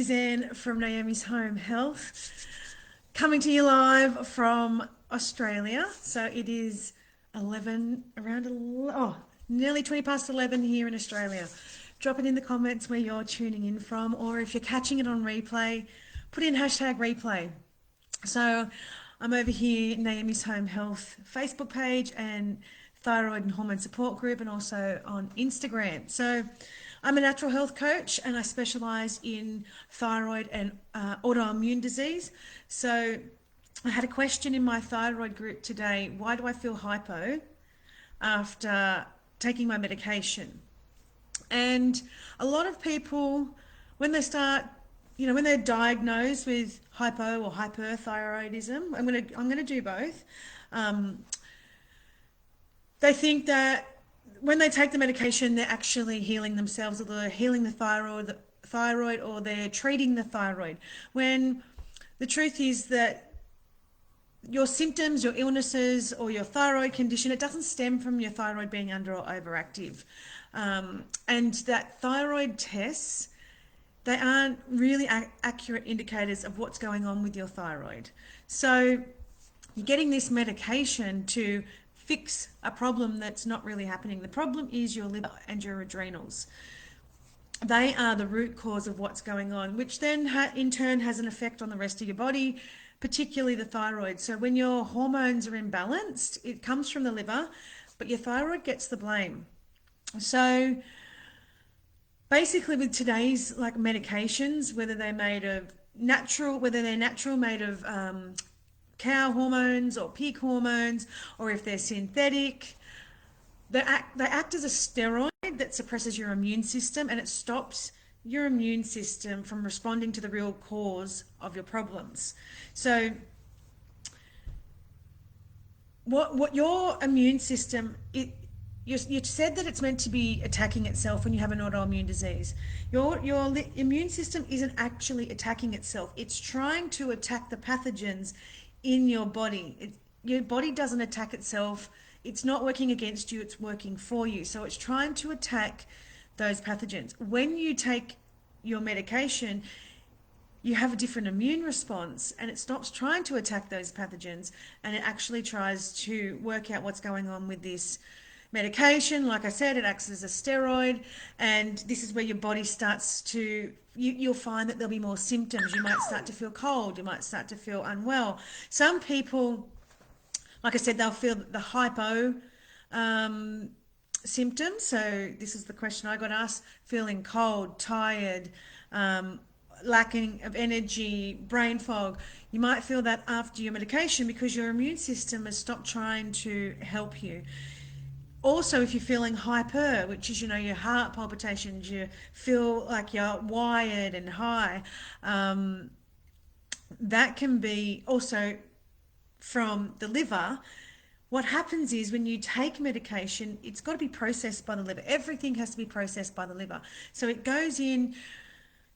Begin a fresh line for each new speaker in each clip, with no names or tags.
Suzanne from Naomi's Home Health, coming to you live from Australia. So it is 11, nearly 20 past 11 here in Australia. Drop it in the comments where you're tuning in from, or if you're catching it on replay, put in hashtag replay. So I'm over here, Naomi's Home Health Facebook page and thyroid and hormone support group, and also on Instagram. So I'm a natural health coach and I specialize in thyroid and autoimmune disease. So I had a question in my thyroid group today: why do I feel hypo after taking my medication? And a lot of people, when they start, when they're diagnosed with hypo or hyperthyroidism, I'm gonna do both. Um, they think that when they take the medication, they're actually healing themselves, or they're healing the thyroid, or they're treating the thyroid. When the truth is that your symptoms, your illnesses, or your thyroid condition, it doesn't stem from your thyroid being under or overactive. And that thyroid tests, they aren't really accurate indicators of what's going on with your thyroid. So you're getting this medication to fix a problem that's not really happening. The problem is your liver and your adrenals. They are the root cause of what's going on, which then in turn has an effect on the rest of your body, particularly the thyroid. So when your hormones are imbalanced, it comes from the liver, but your thyroid gets the blame. So basically, with today's medications, whether they're natural, made of cow hormones or pig hormones, or if they're synthetic, they act as a steroid that suppresses your immune system, and it stops your immune system from responding to the real cause of your problems. So what your immune system, you said that it's meant to be attacking itself when you have an autoimmune disease. Your immune system isn't actually attacking itself. It's trying to attack the pathogens in your body. Your body doesn't attack itself. It's not working against you, it's working for you. So it's trying to attack those pathogens. When you take your medication, you have a different immune response, and it stops trying to attack those pathogens, and it actually tries to work out what's going on with this medication. Like I said, it acts as a steroid, and this is where your body starts to, you'll find that there'll be more symptoms. You might start to feel cold, you might start to feel unwell. Some people, like I said, they'll feel the hypo symptoms. So this is the question I got asked: feeling cold, tired, lacking of energy, brain fog. You might feel that after your medication because your immune system has stopped trying to help you. Also, if you're feeling hyper, which is, your heart palpitations, you feel like you're wired and high, that can be also from the liver. What happens is when you take medication, it's got to be processed by the liver. Everything has to be processed by the liver. So it goes in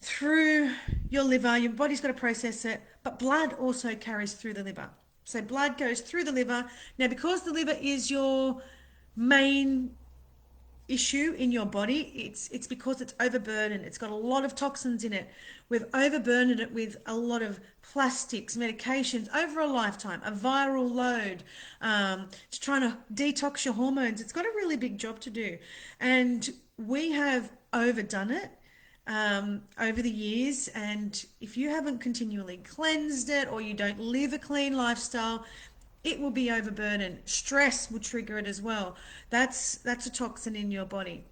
through your liver, your body's got to process it, but blood also carries through the liver. So blood goes through the liver. Now, because the liver is your main issue in your body, it's because it's overburdened. It's got a lot of toxins in it. We've overburdened it with a lot of plastics, medications over a lifetime, a viral load. It's trying to detox your hormones. It's got a really big job to do, and we have overdone it over the years. And if you haven't continually cleansed it, or you don't live a clean lifestyle, it will be overburdened. Stress will trigger it as well. That's a toxin in your body.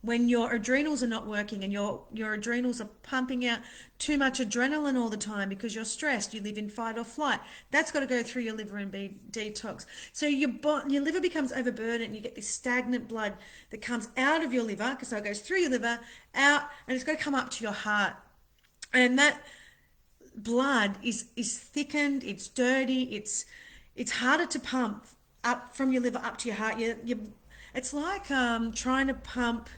When your adrenals are not working, and your adrenals are pumping out too much adrenaline all the time because you're stressed, you live in fight or flight, that's got to go through your liver and be detoxed. So your liver becomes overburdened, and you get this stagnant blood that comes out of your liver, so it goes through your liver, out, and it's got to come up to your heart. And that blood is thickened, it's dirty, it's harder to pump up from your liver up to your heart. It's like trying to pump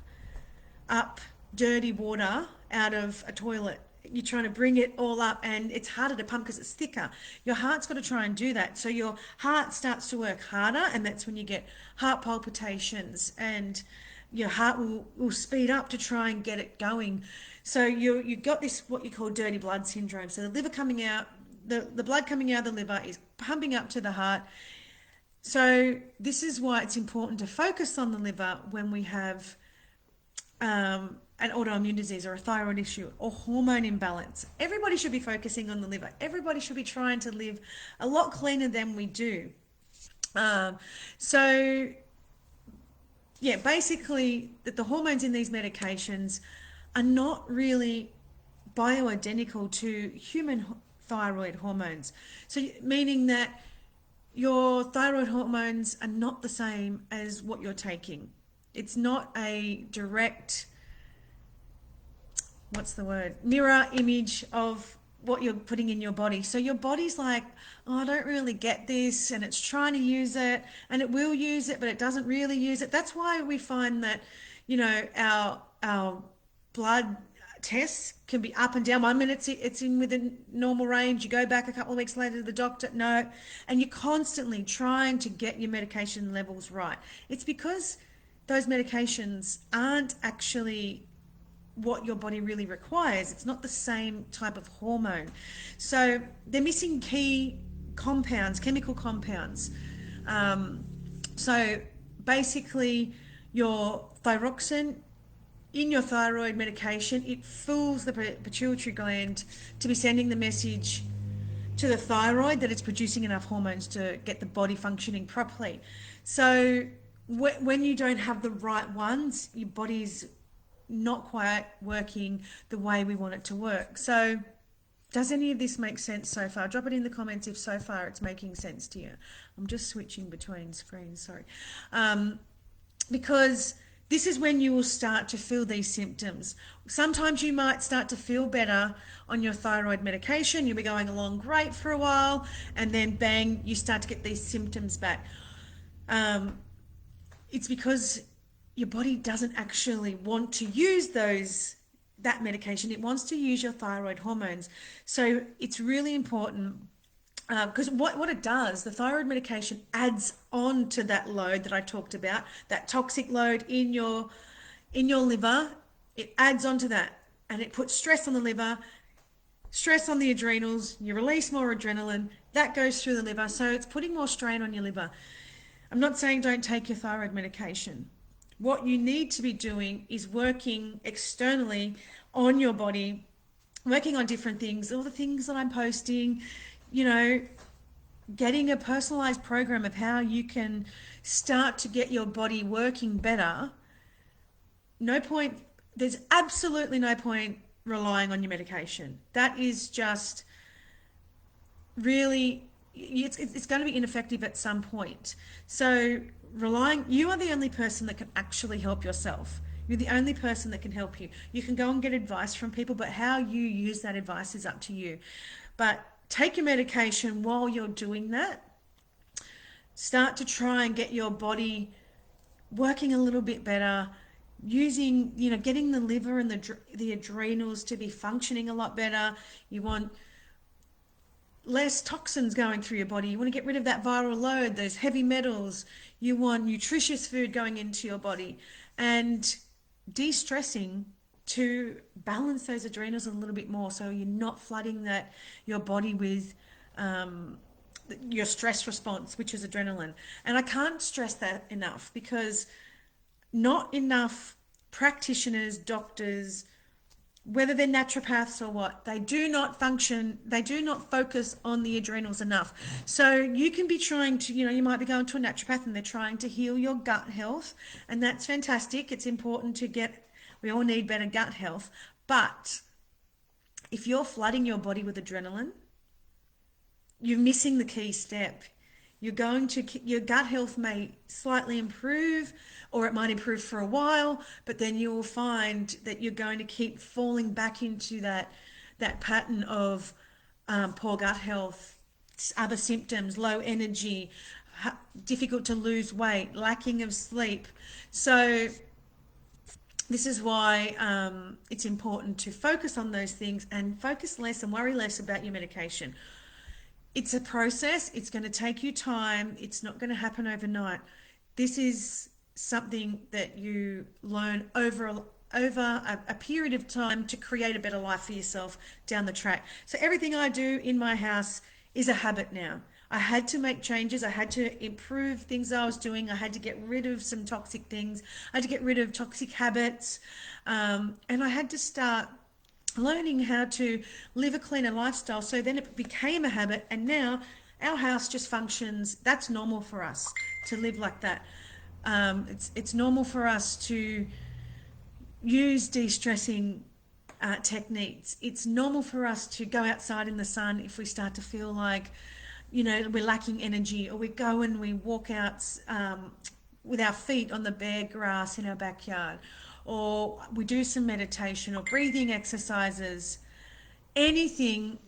up dirty water out of a toilet. You're trying to bring it all up, and it's harder to pump because it's thicker. Your heart's got to try and do that. So your heart starts to work harder, and that's when you get heart palpitations and your heart will speed up to try and get it going. So you've got this what you call dirty blood syndrome. So the liver coming out, the blood coming out of the liver is pumping up to the heart. So this is why it's important to focus on the liver when we have an autoimmune disease or a thyroid issue or hormone imbalance. Everybody should be focusing on the liver. Everybody should be trying to live a lot cleaner than we do. Um, so yeah, basically the hormones in these medications are not really bioidentical to human thyroid hormones. So meaning that your thyroid hormones are not the same as what you're taking. It's not a direct, what's the word, mirror image of what you're putting in your body. So your body's like, oh, I don't really get this, and it's trying to use it, and it will use it, but it doesn't really use it. That's why we find that, our blood tests can be up and down. 1 minute it's in within normal range. You go back a couple of weeks later to the doctor, no, and you're constantly trying to get your medication levels right. It's because those medications aren't actually what your body really requires. It's not the same type of hormone. So they're missing key compounds, chemical compounds. Um, so basically, your thyroxine in your thyroid medication, it fools the pituitary gland to be sending the message to the thyroid that it's producing enough hormones to get the body functioning properly. So when you don't have the right ones, your body's not quite working the way we want it to work. So does any of this make sense so far? Drop it in the comments if so far it's making sense to you. I'm just switching between screens, sorry. Because this is when you will start to feel these symptoms. Sometimes you might start to feel better on your thyroid medication. You'll be going along great for a while, and then bang, you start to get these symptoms back. It's because your body doesn't actually want to use that medication. It wants to use your thyroid hormones. So it's really important because what it does, the thyroid medication adds on to that load that I talked about, that toxic load in your liver. It adds on to that, and it puts stress on the liver, stress on the adrenals. You release more adrenaline, that goes through the liver, so it's putting more strain on your liver. I'm not saying don't take your thyroid medication. What you need to be doing is working externally on your body, working on different things, all the things that I'm posting, getting a personalized program of how you can start to get your body working better. No point, there's absolutely no point relying on your medication. That is just really, it's going to be ineffective at some point. So you are the only person that can actually help yourself. You're the only person that can help you. You can go and get advice from people, but how you use that advice is up to you. But take your medication while you're doing that. Start to try and get your body working a little bit better, using, getting the liver and the adrenals to be functioning a lot better. You want less toxins going through your body. You want to get rid of that viral load, those heavy metals. You want nutritious food going into your body and de-stressing to balance those adrenals a little bit more, so you're not flooding your body with your stress response, which is adrenaline. And I can't stress that enough, because not enough practitioners, doctors, whether they're naturopaths or what, they do not focus on the adrenals enough. So you can be trying to, you might be going to a naturopath and they're trying to heal your gut health, and that's fantastic. It's important we all need better gut health. But if you're flooding your body with adrenaline, you're missing the key step. Your gut health may slightly improve, or it might improve for a while, but then you will find that you're going to keep falling back into that pattern of poor gut health, other symptoms, low energy, difficult to lose weight, lacking of sleep. So this is why it's important to focus on those things and focus less and worry less about your medication. It's a process. It's going to take you time. It's not going to happen overnight. This is something that you learn over a period of time to create a better life for yourself down the track. So everything I do in my house is a habit now. I had to make changes. I had to improve things I was doing. I had to get rid of some toxic things. I had to get rid of toxic habits. And I had to start learning how to live a cleaner lifestyle. So then it became a habit. And now our house just functions. That's normal for us to live like that. It's normal for us to use de-stressing techniques. It's normal for us to go outside in the sun if we start to feel like, we're lacking energy, or we go and we walk out with our feet on the bare grass in our backyard, or we do some meditation or breathing exercises. Anything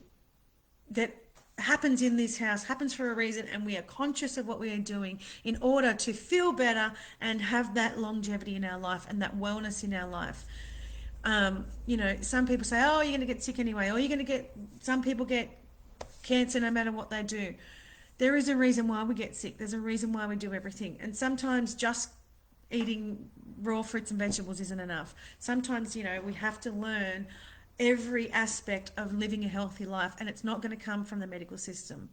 that happens in this house happens for a reason, and we are conscious of what we are doing in order to feel better and have that longevity in our life and that wellness in our life. Some people say, oh, you're going to get sick anyway, or some people get cancer no matter what they do. There is a reason why we get sick. There's a reason why we do everything. And sometimes just eating raw fruits and vegetables isn't enough. Sometimes, we have to learn every aspect of living a healthy life, and it's not going to come from the medical system.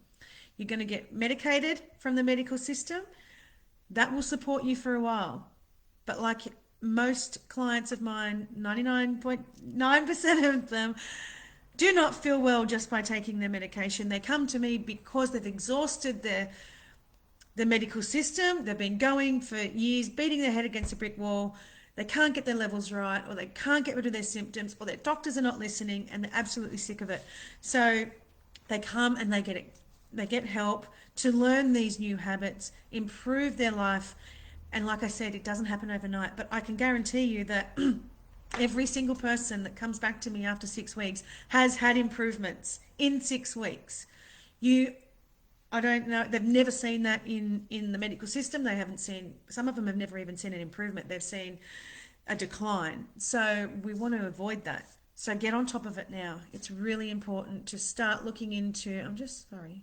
You're going to get medicated from the medical system. That will support you for a while. But like most clients of mine, 99.9% of them do not feel well just by taking their medication. They come to me because they've exhausted the medical system. They've been going for years, beating their head against a brick wall. They can't get their levels right, or they can't get rid of their symptoms, or their doctors are not listening, and they're absolutely sick of it. So they come and they get help to learn these new habits, improve their life. And like I said, it doesn't happen overnight, but I can guarantee you that every single person that comes back to me after 6 weeks has had improvements in 6 weeks. I don't know, they've never seen that in the medical system. They haven't seen, some of them have never even seen an improvement. They've seen a decline. So we want to avoid that. So get on top of it now. It's really important to start looking into, I'm just sorry,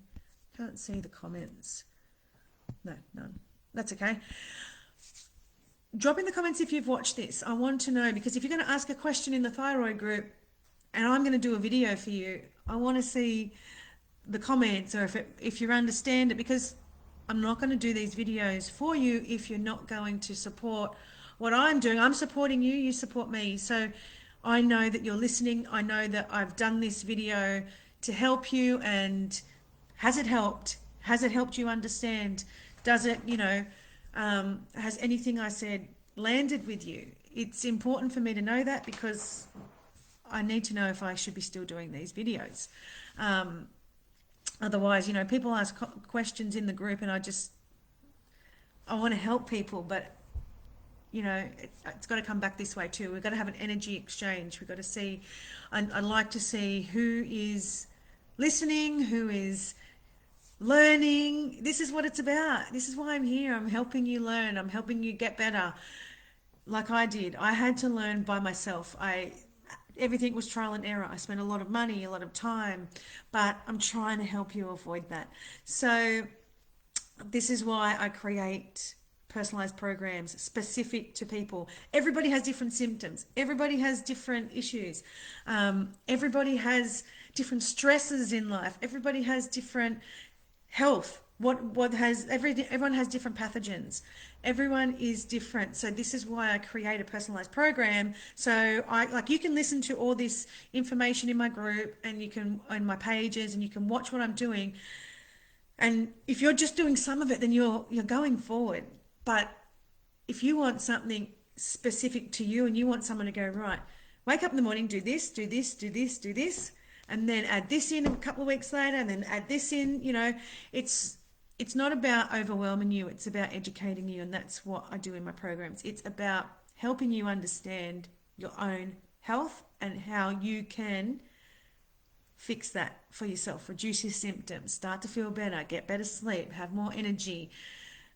can't see the comments. No, none. That's okay. Drop in the comments if you've watched this. I want to know, because if you're going to ask a question in the thyroid group and I'm going to do a video for you, I want to see the comments, or if you understand it, because I'm not going to do these videos for you if you're not going to support what I'm doing. I'm supporting you, you support me. So I know that you're listening. I know that I've done this video to help you, and has it helped? Has it helped you understand? Does it, has anything I said landed with you? It's important for me to know that, because I need to know if I should be still doing these videos. Otherwise, people ask questions in the group, and I want to help people, but it's got to come back this way too. We've got to have an energy exchange. We've got to see, I'd like to see who is listening, who is learning. This is what it's about. This is why I'm here. I'm helping you learn. I'm helping you get better. Like I did. I had to learn by myself. Everything was trial and error. I spent a lot of money, a lot of time, but I'm trying to help you avoid that. So this is why I create personalized programs specific to people. Everybody has different symptoms. Everybody has different issues. Everybody has different stresses in life. Everybody has different health. Everyone has different pathogens. Everyone is different. So this is why I create a personalized program. So you can listen to all this information in my group, and you can on my pages, and you can watch what I'm doing. And if you're just doing some of it, then you're going forward. But if you want something specific to you, and you want someone to go, right, wake up in the morning, do this, do this, do this, do this, and then add this in a couple of weeks later, and then add this in, it's not about overwhelming you. It's about educating you. And that's what I do in my programs. It's about helping you understand your own health and how you can fix that for yourself, reduce your symptoms, start to feel better, get better sleep, have more energy.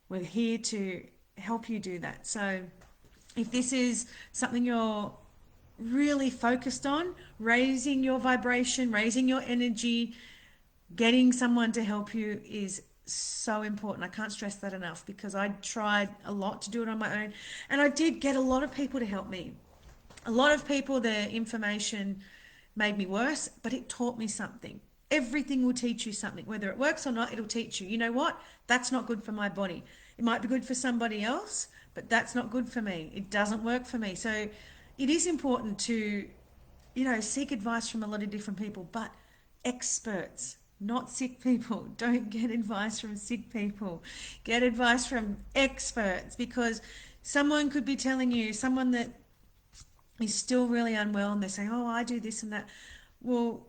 We're here to help you do that. So if this is something you're really focused on, raising your vibration, raising your energy, getting someone to help you is so important. I can't stress that enough because I tried a lot to do it on my own, and I did get a lot of people to help me. A lot of people, their information made me worse, but it taught me something. Everything will teach you something. Whether it works or not, it'll teach you. You know what? That's not good for my body. It might be good for somebody else, but that's not good for me. It doesn't work for me. So it is important to, seek advice from a lot of different people, but experts, not sick people. Don't get advice from sick people. Get advice from experts, because someone could be telling you, someone that is still really unwell, and they're saying, "Oh, I do this and that." Well,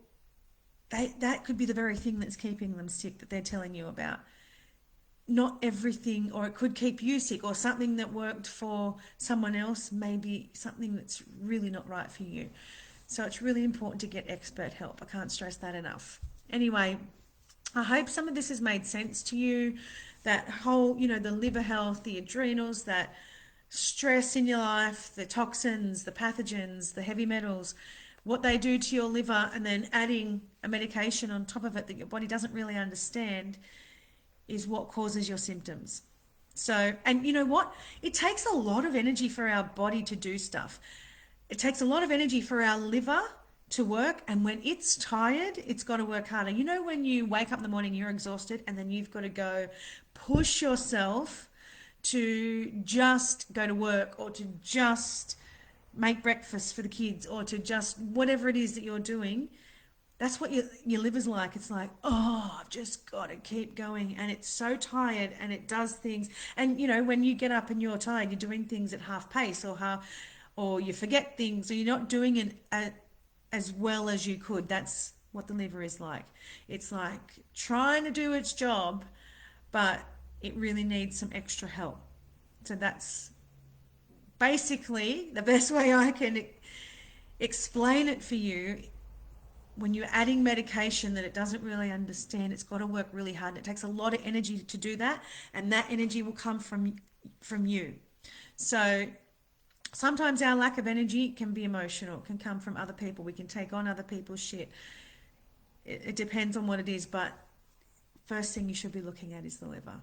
that could be the very thing that's keeping them sick that they're telling you about. Not everything, or it could keep you sick, or something that worked for someone else may be something that's really not right for you. So it's really important to get expert help. I can't stress that enough. Anyway, I hope some of this has made sense to you. That whole, the liver health, the adrenals, that stress in your life, the toxins, the pathogens, the heavy metals, what they do to your liver, and then adding a medication on top of it that your body doesn't really understand is what causes your symptoms. So, and you know what? It takes a lot of energy for our body to do stuff. It takes a lot of energy for our liver to work, and when it's tired, it's got to work harder. You know, when you wake up in the morning, you're exhausted, and then you've got to go push yourself to just go to work, or to just make breakfast for the kids, or to just whatever it is that you're doing. That's what your liver's like. It's like, oh, I've just got to keep going. And it's so tired, and it does things. And, when you get up and you're tired, you're doing things at half pace, or you forget things, or you're not doing it as well as you could. That's what the liver is like. It's like trying to do its job, but it really needs some extra help. So that's basically the best way I can explain it for you. When you're adding medication that it doesn't really understand, it's got to work really hard. It takes a lot of energy to do that, and that energy will come from you. So sometimes our lack of energy can be emotional, can come from other people. We can take on other people's shit. It depends on what it is, but first thing you should be looking at is the liver.